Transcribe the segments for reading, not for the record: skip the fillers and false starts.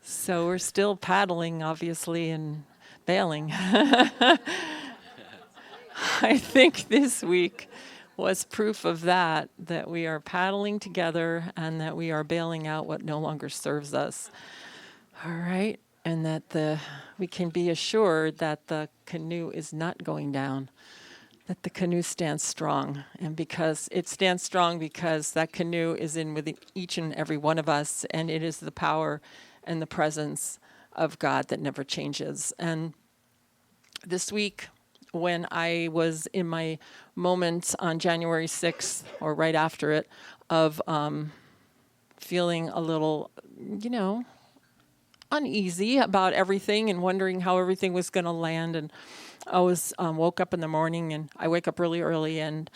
So we're still paddling, obviously, and bailing. I think this week was proof of that we are paddling together and that we are bailing out what no longer serves us. All right? And that we can be assured that the canoe is not going down, that the canoe stands strong. And because it stands strong because that canoe is in within each and every one of us, and it is the power and the presence of God that never changes. And this week, when I was in my moment on January 6th, or right after it, of feeling a little, uneasy about everything and wondering how everything was going to land. And I was woke up in the morning, and I wake up really early, and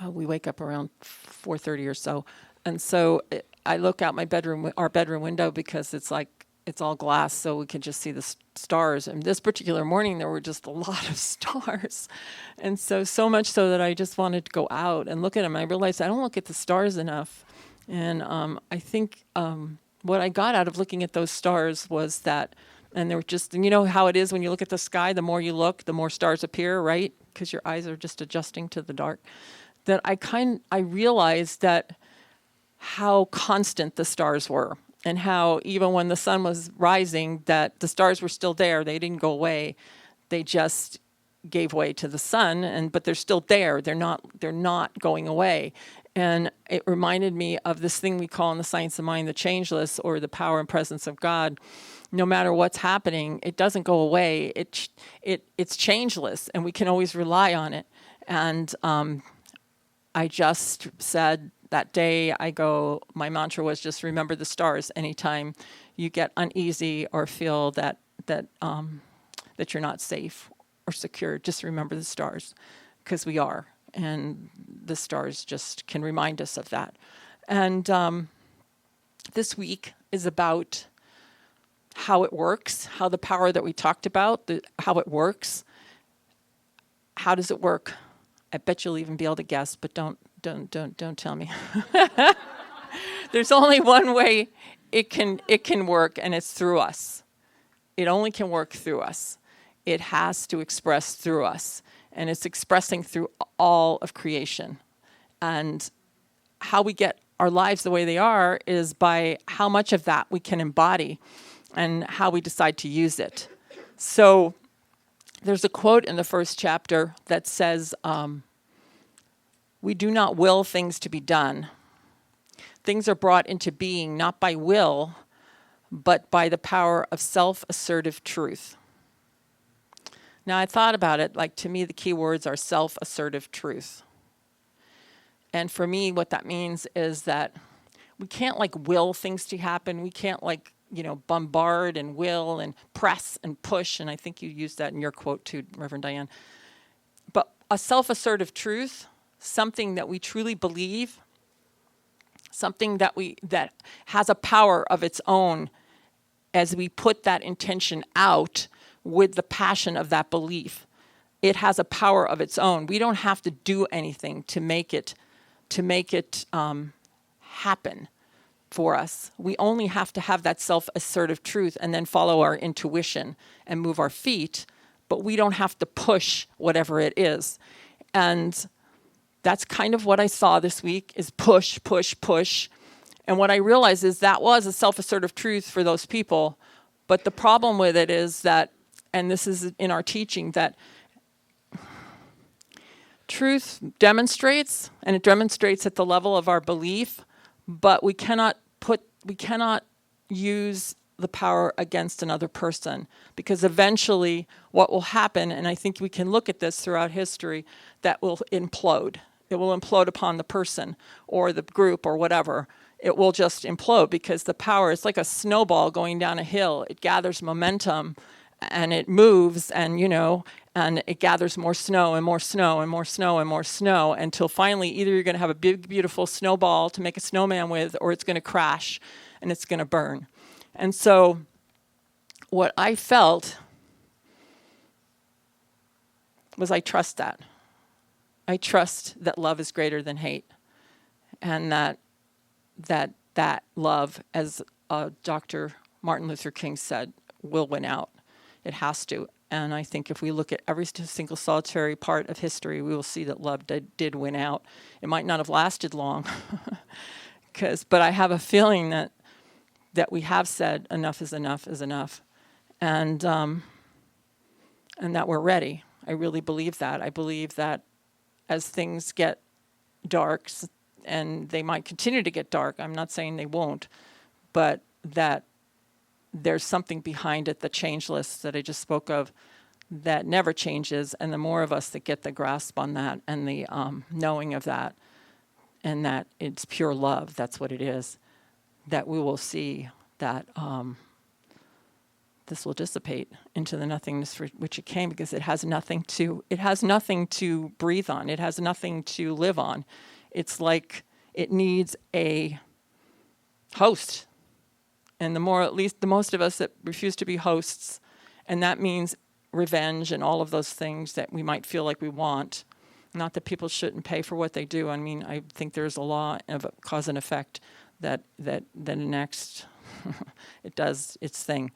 we wake up around 4:30 or so. And so I look out our bedroom window, because it's all glass, so we can just see the stars. And this particular morning, there were just a lot of stars. And so much so that I just wanted to go out and look at them. I realized I don't look at the stars enough. And I think what I got out of looking at those stars was that, and they were just, and you know how it is when you look at the sky, the more you look, the more stars appear, right? Because your eyes are just adjusting to the dark. That I realized that how constant the stars were, and how even when the sun was rising, that the stars were still there. They didn't go away. They just gave way to the sun, but they're still there. They're not going away. And it reminded me of this thing we call in the science of mind the changeless, or the power and presence of God. No matter what's happening, it doesn't go away. It's changeless, and we can always rely on it. And I just said that day, my mantra was just remember the stars. Anytime you get uneasy or feel that you're not safe or secure, just remember the stars, because we are. And the stars just can remind us of that. And this week is about how it works, how the power that we talked about, how it works. How does it work? I bet you'll even be able to guess, but don't tell me. There's only one way it can work, and it's through us. It only can work through us. It has to express through us, and it's expressing through all of creation. And how we get our lives the way they are is by how much of that we can embody and how we decide to use it. So there's a quote in the first chapter that says, we do not will things to be done. Things are brought into being not by will, but by the power of self-assertive truth. Now, I thought about it, like, to me, the key words are self-assertive truth. And for me, what that means is that we can't, will things to happen. We can't, bombard and will and press and push. And I think you used that in your quote too, Reverend Diane. But a self-assertive truth, something that we truly believe, something that has a power of its own, as we put that intention out with the passion of that belief. It has a power of its own. We don't have to do anything to make it happen for us. We only have to have that self-assertive truth and then follow our intuition and move our feet, but we don't have to push whatever it is. And that's kind of what I saw this week, is push, push, push. And what I realized is that was a self-assertive truth for those people. But the problem with it is that, and this is in our teaching, that truth demonstrates, and it demonstrates at the level of our belief, but we cannot use the power against another person, because eventually what will happen, and I think we can look at this throughout history, that will implode. It will implode upon the person or the group or whatever. It will just implode, because the power is like a snowball going down a hill. It gathers momentum and it moves, and and it gathers more snow and more snow and more snow and more snow, until finally either you're going to have a big, beautiful snowball to make a snowman with, or it's going to crash and it's going to burn. And so what I felt was, I trust that. I trust that love is greater than hate, and that that love, as Dr. Martin Luther King said, will win out. It has to. And I think if we look at every single solitary part of history, we will see that love did win out. It might not have lasted long, but I have a feeling that we have said enough is enough is enough, and that we're ready. I really believe that. I believe that as things get dark, and they might continue to get dark, I'm not saying they won't, but that there's something behind it, the changeless that I just spoke of, that never changes. And the more of us that get the grasp on that and the knowing of that, and that it's pure love, that's what it is, that we will see that this will dissipate into the nothingness for which it came, because it has nothing to breathe on. It has nothing to live on. It's like it needs a host. And at least the most of us that refuse to be hosts, and that means revenge and all of those things that we might feel like we want. Not that people shouldn't pay for what they do. I mean, I think there's a law of cause and effect that enacts, it does its thing.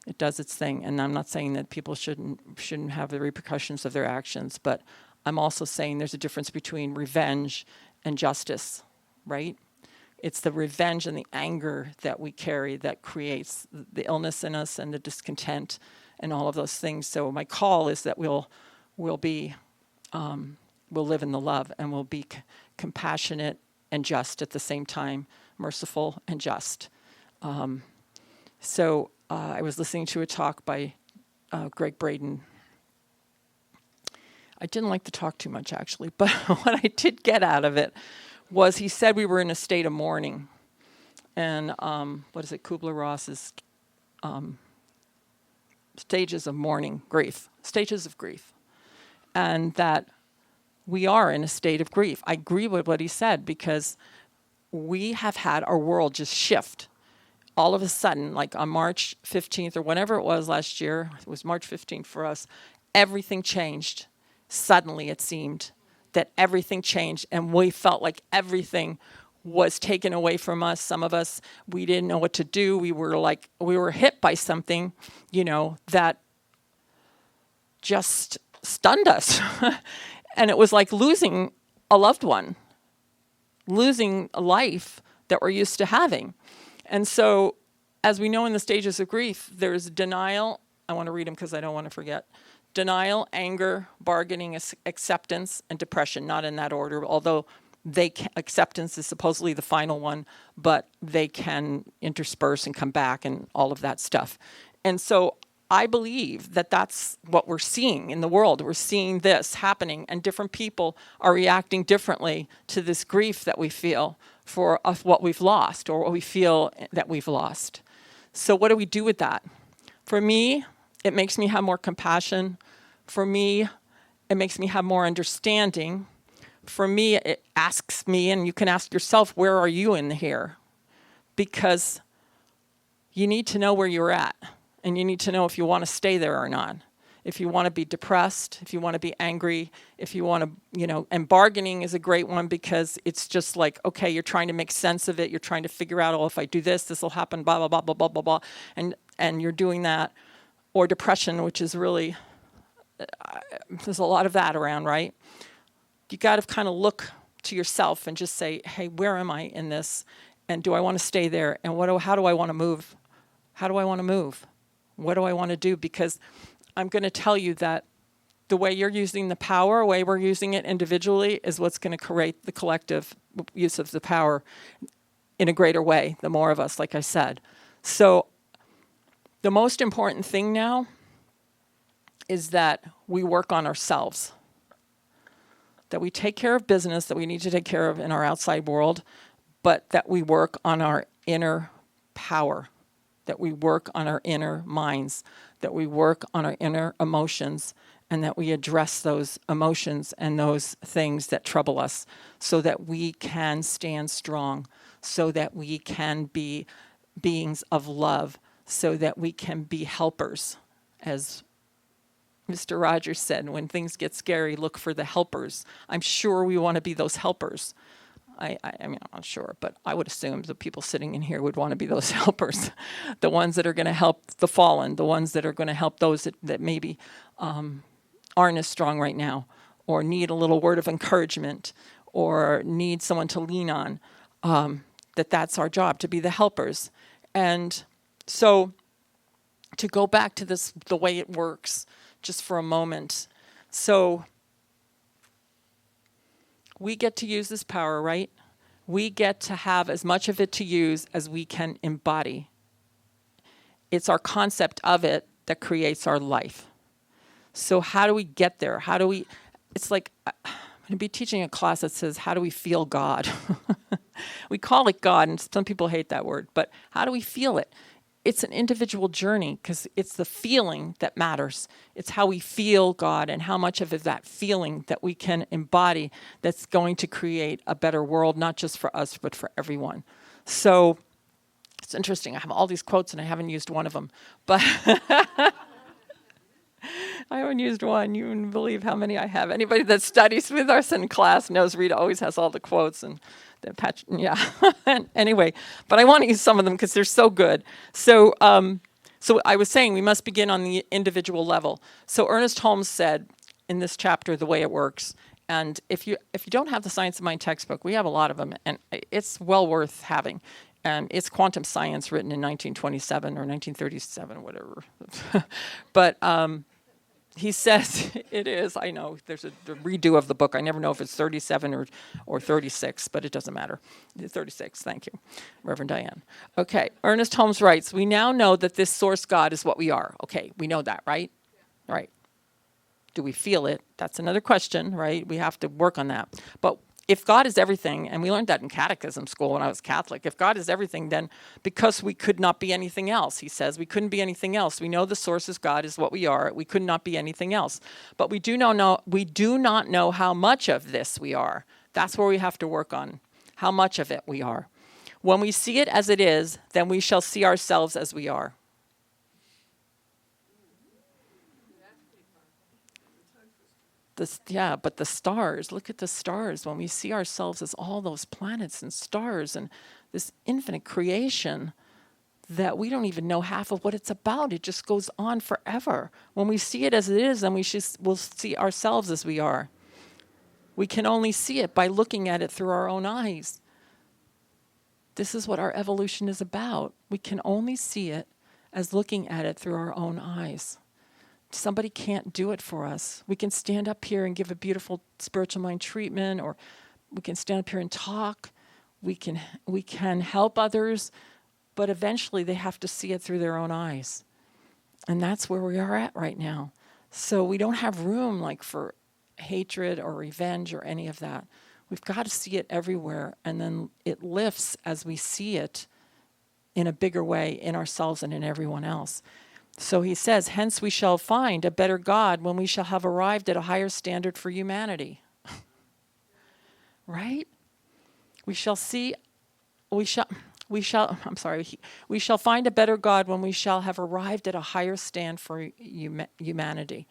It does its thing. And I'm not saying that people shouldn't have the repercussions of their actions, but I'm also saying there's a difference between revenge and justice, right? It's the revenge and the anger that we carry that creates the illness in us and the discontent and all of those things. So my call is that we'll live in the love, and we'll be compassionate and just at the same time, merciful and just. I was listening to a talk by Greg Braden. I didn't like the talk too much, actually, but what I did get out of it was he said we were in a state of mourning. And Kubler-Ross's stages of mourning, stages of grief. And that we are in a state of grief. I agree with what he said, because we have had our world just shift. All of a sudden, like on March 15th or whenever it was last year, it was March 15th for us, everything changed. Suddenly it seemed that everything changed, and we felt like everything was taken away from us. Some of us, we didn't know what to do. We were hit by something, that just stunned us. And it was like losing a loved one, losing a life that we're used to having. And so, as we know in the stages of grief, there's denial. I want to read them because I don't want to forget. Denial, anger, bargaining, acceptance, and depression. Not in that order, although acceptance is supposedly the final one, but they can intersperse and come back and all of that stuff. And so I believe that that's what we're seeing in the world. We're seeing this happening, and different people are reacting differently to this grief that we feel for what we've lost, or what we feel that we've lost. So what do we do with that? For me, it makes me have more compassion. For me, it makes me have more understanding. For me, it asks me, and you can ask yourself, where are you in here? Because you need to know where you're at, and you need to know if you want to stay there or not. If you want to be depressed, if you want to be angry, if you want to, and bargaining is a great one, because it's just like, okay, you're trying to make sense of it. You're trying to figure out, if I do this, this will happen, blah, blah, blah, blah, blah, blah, blah. And you're doing that. Or depression, which is really, there's a lot of that around, right? You got to kind of look to yourself and just say, hey, where am I in this? And do I want to stay there? And how do I want to move? How do I want to move? What do I want to do? Because I'm going to tell you that the way you're using the power, the way we're using it individually, is what's going to create the collective use of the power in a greater way, the more of us, like I said. So the most important thing now is that we work on ourselves, that we take care of business that we need to take care of in our outside world, but that we work on our inner power, that we work on our inner minds, that we work on our inner emotions, and that we address those emotions and those things that trouble us, so that we can stand strong, so that we can be beings of love, so that we can be helpers. As Mr. Rogers said, when things get scary, look for the helpers. I'm sure we want to be those helpers. I mean, I'm not sure, but I would assume the people sitting in here would want to be those helpers, the ones that are going to help the fallen, the ones that are going to help those that maybe aren't as strong right now, or need a little word of encouragement, or need someone to lean on. That's our job, to be the helpers. And so to go back to this, the way it works, just for a moment. So we get to use this power, right? We get to have as much of it to use as we can embody. It's our concept of it that creates our life. So how do we get there? It's like, I'm going to be teaching a class that says, how do we feel God? We call it God, and some people hate that word, but how do we feel it? It's an individual journey, because it's the feeling that matters. It's how we feel God, and how much of it that feeling that we can embody that's going to create a better world, not just for us, but for everyone. So it's interesting. I have all these quotes, and I haven't used one of them, but I haven't used one. You wouldn't believe how many I have. Anybody that studies with us in class knows Rita always has all the quotes and the patch. Yeah. Anyway, but I want to use some of them because they're so good. So I was saying we must begin on the individual level. So Ernest Holmes said in this chapter the way it works. And if you don't have the Science of Mind textbook, we have a lot of them, and it's well worth having. And it's quantum science, written in 1927 or 1937, whatever. But he says, it is, I know, there's a redo of the book. I never know if it's 37 or 36, but it doesn't matter. 36, thank you, Reverend Diane. Okay, Ernest Holmes writes, we now know that this source God is what we are. Okay, we know that, right? Yeah. Right. Do we feel it? That's another question, right? We have to work on that. But if God is everything, and we learned that in catechism school when I was Catholic, if God is everything, then because we could not be anything else, he says, we couldn't be anything else. We know the source is God, is what we are. We could not be anything else. But we do not know how much of this we are. That's where we have to work on, how much of it we are. When we see it as it is, then we shall see ourselves as we are. But the stars, look at the stars. When we see ourselves as all those planets and stars and this infinite creation that we don't even know half of what it's about. It just goes on forever. When we see it as it is, then we'll see ourselves as we are. We can only see it by looking at it through our own eyes. This is what our evolution is about. We can only see it as looking at it through our own eyes. Somebody can't do it for us. We can stand up here and give a beautiful spiritual mind treatment, or we can stand up here and talk. We can help others, but eventually they have to see it through their own eyes. And that's where we are at right now. So we don't have room like for hatred or revenge or any of that. We've got to see it everywhere, and then it lifts as we see it in a bigger way in ourselves and in everyone else. So he says, hence we shall find a better God when we shall have arrived at a higher standard for humanity. Right? We shall find a better God when we shall have arrived at a higher stand for humanity.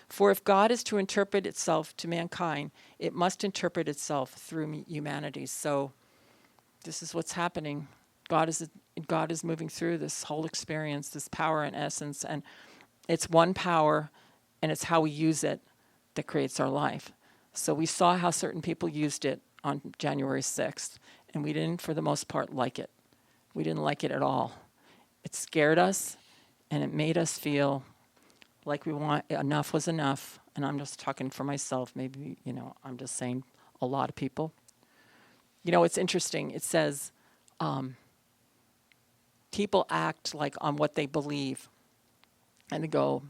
For if God is to interpret itself to mankind, it must interpret itself through humanity. So this is what's happening. God is moving through this whole experience, this power and essence, and it's one power, and it's how we use it that creates our life. So we saw how certain people used it on January 6th, and we didn't, for the most part, like it. We didn't like it at all. It scared us, and it made us feel like enough was enough, and I'm just talking for myself. Maybe, I'm just saying a lot of people. It's interesting. It says, people act like on what they believe. And they go,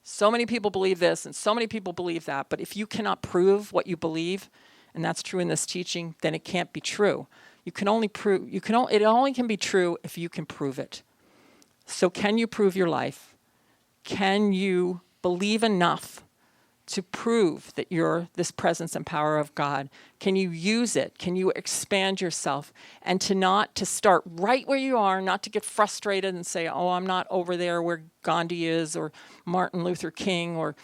so many people believe this and so many people believe that. But if you cannot prove what you believe, and that's true in this teaching, then it can't be true. It only can be true if you can prove it. So can you prove your life? Can you believe enough to prove that you're this presence and power of God? Can you use it? Can you expand yourself? And to start right where you are, not to get frustrated and say, oh, I'm not over there where Gandhi is or Martin Luther King or,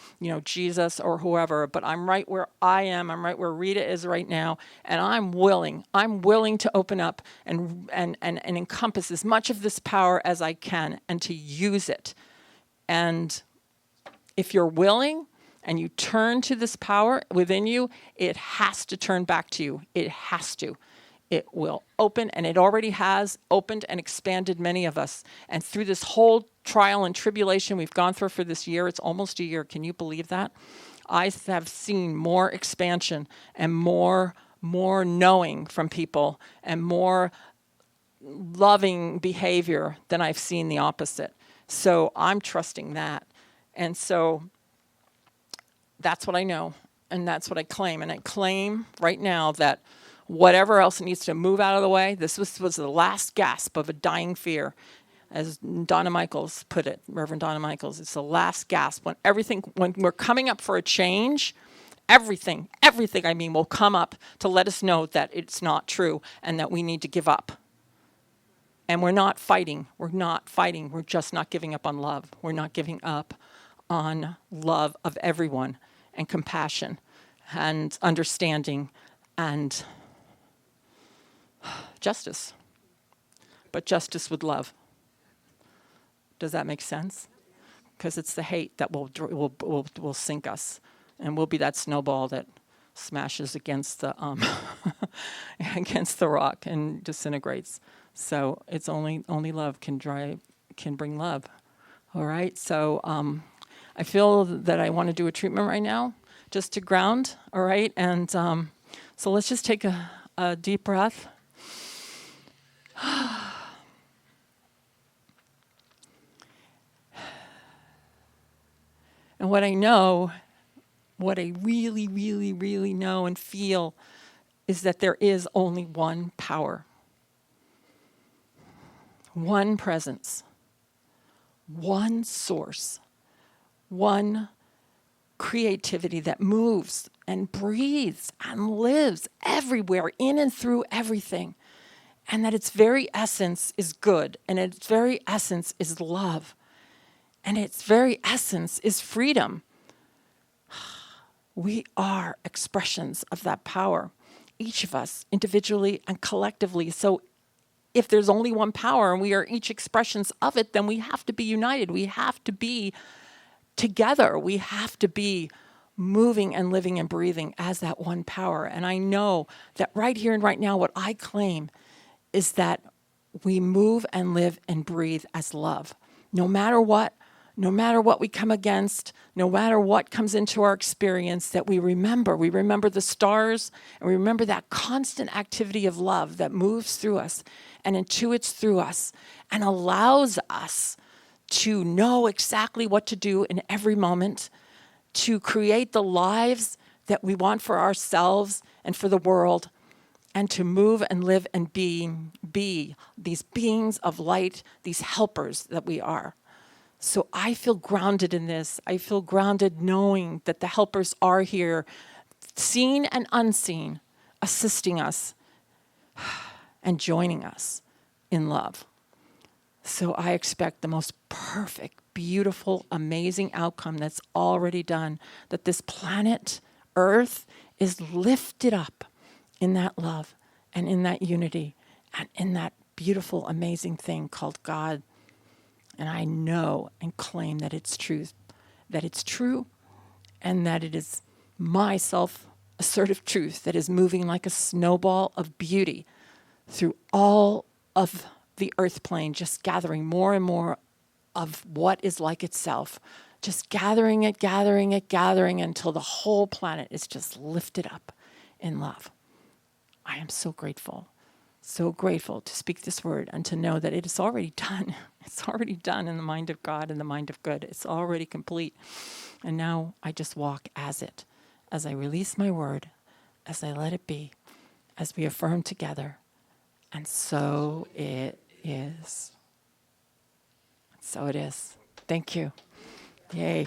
Jesus or whoever, but I'm right where I am. I'm right where Rita is right now. And I'm willing to open up and encompass as much of this power as I can and to use it. And if you're willing and you turn to this power within you, it has to turn back to you. It has to. It will open, and it already has opened and expanded many of us. And through this whole trial and tribulation we've gone through for this year, it's almost a year. Can you believe that? I have seen more expansion and more knowing from people and more loving behavior than I've seen the opposite. So I'm trusting that. And so that's what I know, and that's what I claim. And I claim right now that whatever else needs to move out of the way, this was the last gasp of a dying fear. As Donna Michaels put it, Reverend Donna Michaels, it's the last gasp. When we're coming up for a change, everything will come up to let us know that it's not true and that we need to give up. And we're not fighting. We're just not giving up on love. We're not giving up on love of everyone and compassion and understanding and justice. But justice with love. Does that make sense? Because it's the hate that will sink us, and we'll be that snowball that smashes against the against the rock and disintegrates. So it's only love can bring love. All right. So I feel that I want to do a treatment right now, just to ground. All right. And so let's just take a deep breath. And what I really, really, really know and feel is that there is only one power, one presence, one source, one creativity that moves and breathes and lives everywhere, in and through everything. And that its very essence is good, and its very essence is love. And its very essence is freedom. We are expressions of that power, each of us, individually and collectively. So if there's only one power and we are each expressions of it, then we have to be united. We have to be together. We have to be moving and living and breathing as that one power. And I know that right here and right now, what I claim is that we move and live and breathe as love. No matter what we come against, no matter what comes into our experience, that we remember the stars, and we remember that constant activity of love that moves through us and intuits through us and allows us to know exactly what to do in every moment, to create the lives that we want for ourselves and for the world, and to move and live and be these beings of light, these helpers that we are. So I feel grounded in this. I feel grounded knowing that the helpers are here, seen and unseen, assisting us and joining us in love. So I expect the most perfect, beautiful, amazing outcome that's already done, that this planet, Earth, is lifted up in that love and in that unity and in that beautiful, amazing thing called God. And I know and claim that it's truth, that it's true, and that it is my self-assertive truth that is moving like a snowball of beauty through all of the earth plane, just gathering more and more of what is like itself, just gathering it until the whole planet is just lifted up in love. I am so grateful to speak this word and to know that it is already done. It's already done in the mind of God and the mind of good. It's already complete. And now I just walk as it, as I release my word, as I let it be, as we affirm together. And so it is. So it is. Thank you. Yay.